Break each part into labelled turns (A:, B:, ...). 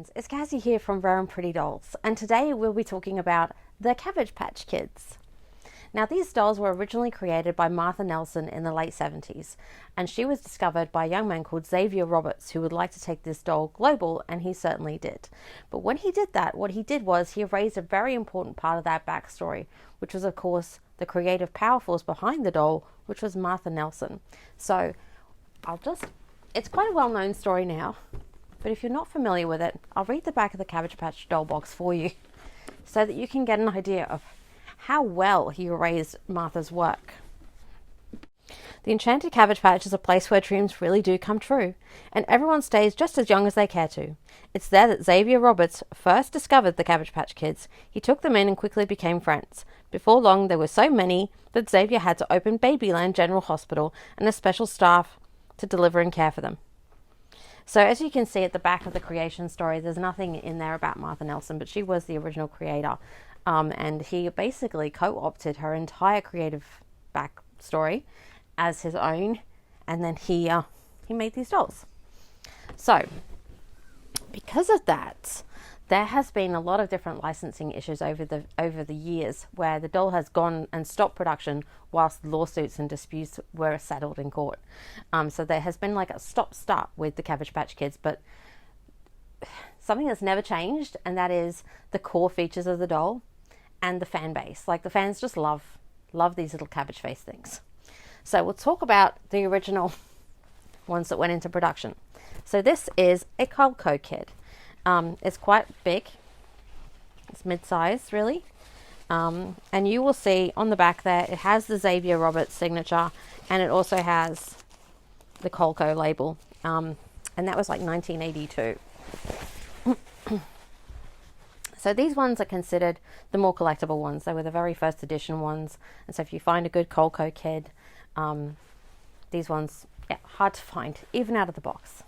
A: friends, it's Cassie here from Rare and Pretty Dolls, and today we'll be talking about the Cabbage Patch Kids. Now, these dolls were originally created by Martha Nelson in the late 70s, and she was discovered by a young man called Xavier Roberts who would like to take this doll global, and he certainly did. But when he did that, what he did was he erased a very important part of that backstory, which was, of course, the creative power force behind the doll, which was Martha Nelson. So it's quite a well-known story now, but if you're not familiar with it, I'll read the back of the Cabbage Patch doll box for you so that you can get an idea of how well he erased Martha's work. The Enchanted Cabbage Patch is a place where dreams really do come true, and everyone stays just as young as they care to. It's there that Xavier Roberts first discovered the Cabbage Patch Kids. He took them in and quickly became friends. Before long, there were so many that Xavier had to open Babyland General Hospital and a special staff to deliver and care for them. So as you can see at the back of the creation story, there's nothing in there about Martha Nelson, but she was the original creator. And he basically co-opted her entire creative backstory as his own, and then he made these dolls. So because of that, there has been a lot of different licensing issues over the years where the doll has gone and stopped production whilst lawsuits and disputes were settled in court. So there has been like a stop-start with the Cabbage Patch Kids, but something that's never changed, and that is the core features of the doll and the fan base. Like, the fans just love these little cabbage face things. So we'll talk about the original ones that went into production. So this is a Coleco kid. It's quite big. It's mid-sized, really. And you will see on the back there, it has the Xavier Roberts signature, and it also has the Coleco label. And that was like 1982. So these ones are considered the more collectible ones. They were the very first edition ones. And so if you find a good Coleco kid, these ones, yeah, hard to find, even out of the box.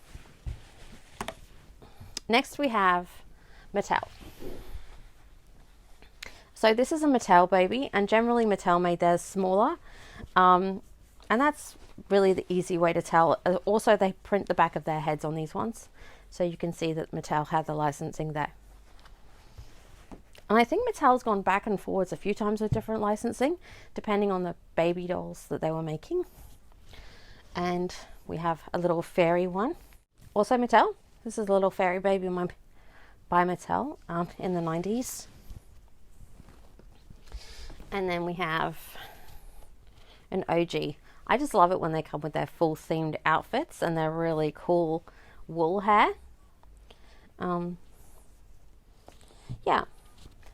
A: Next we have Mattel. So this is a Mattel baby, and generally Mattel made theirs smaller. And that's really the easy way to tell. Also, they print the back of their heads on these ones, so you can see that Mattel had the licensing there. And I think Mattel's gone back and forwards a few times with different licensing, depending on the baby dolls that they were making. And we have a little fairy one. Also Mattel. This is a little fairy baby by Mattel in the 90s. And then we have an OG. I just love it when they come with their full themed outfits and their really cool wool hair. Yeah.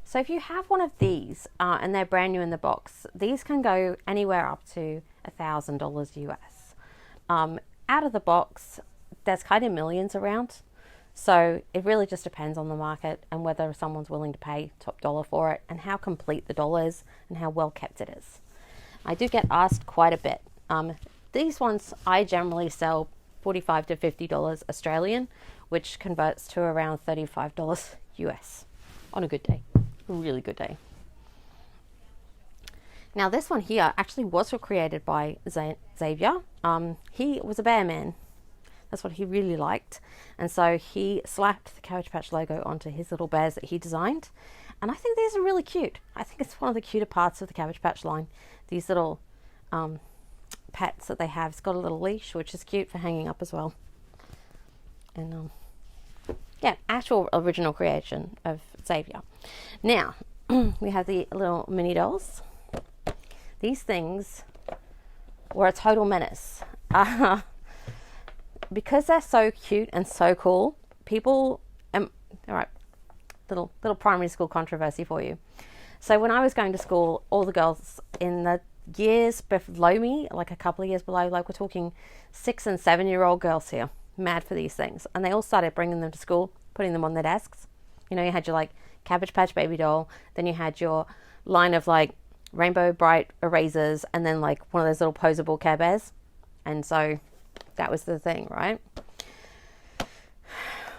A: So if you have one of these and they're brand new in the box, these can go anywhere up to $1,000 US. Out of the box, there's kind of millions around. So it really just depends on the market and whether someone's willing to pay top dollar for it, and how complete the doll is and how well kept it is. I do get asked quite a bit. These ones I generally sell $45 to $50 Australian, which converts to around $35 US on a good day. A really good day. Now this one here actually was created by Xavier. He was a bear man. That's what he really liked. And so he slapped the Cabbage Patch logo onto his little bears that he designed. And I think these are really cute. I think it's one of the cuter parts of the Cabbage Patch line. These little pets that they have. It's got a little leash, which is cute for hanging up as well. And yeah, actual original creation of Xavier. Now, we have the little mini dolls. These things were a total menace. Because they're so cute and so cool, people, all right, little primary school controversy for you. So when I was going to school, all the girls in the years below me, like a couple of years below, like we're talking 6 and 7 year old girls here, mad for these things. And they all started bringing them to school, putting them on their desks. You know, you had your like Cabbage Patch baby doll, then you had your line of like rainbow bright erasers, and then like one of those little posable Care Bears. And so that was the thing, right?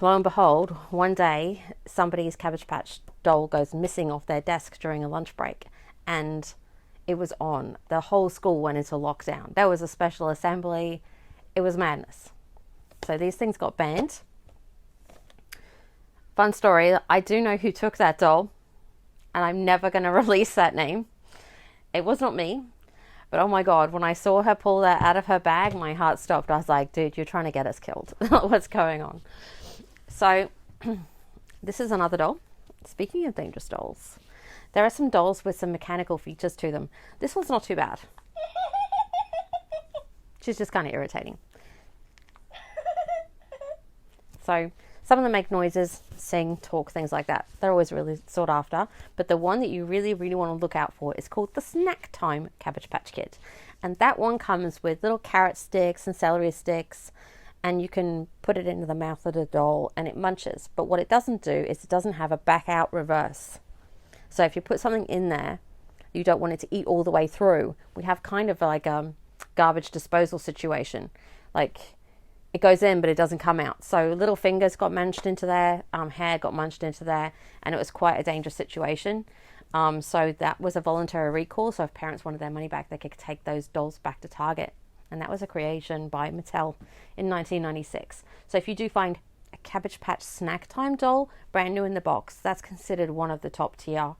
A: Lo and behold, one day somebody's Cabbage Patch doll goes missing off their desk during a lunch break, and it was on. The whole school went into lockdown. There was a special assembly. It was madness. So these things got banned. Fun story, I do know who took that doll, and I'm never going to release that name. It was not me, but oh my god, when I saw her pull that out of her bag, my heart stopped. I was like, dude, you're trying to get us killed. What's going on? So this is another doll. Speaking of dangerous dolls, there are some dolls with some mechanical features to them. This one's not too bad. She's just kind of irritating. So some of them make noises, sing, talk, things like that. They're always really sought after. But the one that you really, really want to look out for is called the Snack Time Cabbage Patch Kid. And that one comes with little carrot sticks and celery sticks. And you can put it into the mouth of the doll and it munches. But what it doesn't do is it doesn't have a back out reverse. So if you put something in there, you don't want it to eat all the way through. We have kind of like a garbage disposal situation. Like, it goes in, but it doesn't come out. So little fingers got munched into there, hair got munched into there, and it was quite a dangerous situation. So that was a voluntary recall. So if parents wanted their money back, they could take those dolls back to Target. And that was a creation by Mattel in 1996. So if you do find a Cabbage Patch Snack Time doll, brand new in the box, that's considered one of the top tier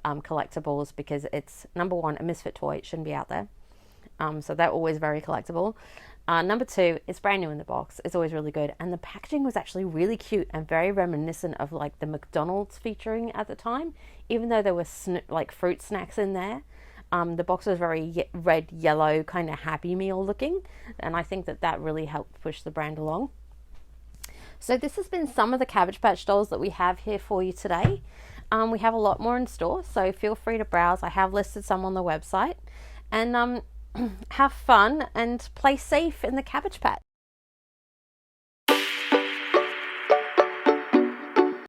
A: collectibles, because it's, number one, a misfit toy. It shouldn't be out there. So they're always very collectible. Number two, it's brand new in the box. It's always really good. And the packaging was actually really cute and very reminiscent of like the McDonald's featuring at the time. Even though there were like fruit snacks in there, the box was very red, yellow, kind of Happy Meal looking. And I think that that really helped push the brand along. So this has been some of the Cabbage Patch dolls that we have here for you today. We have a lot more in store, so feel free to browse. I have listed some on the website. And have fun and play safe in the Cabbage Patch.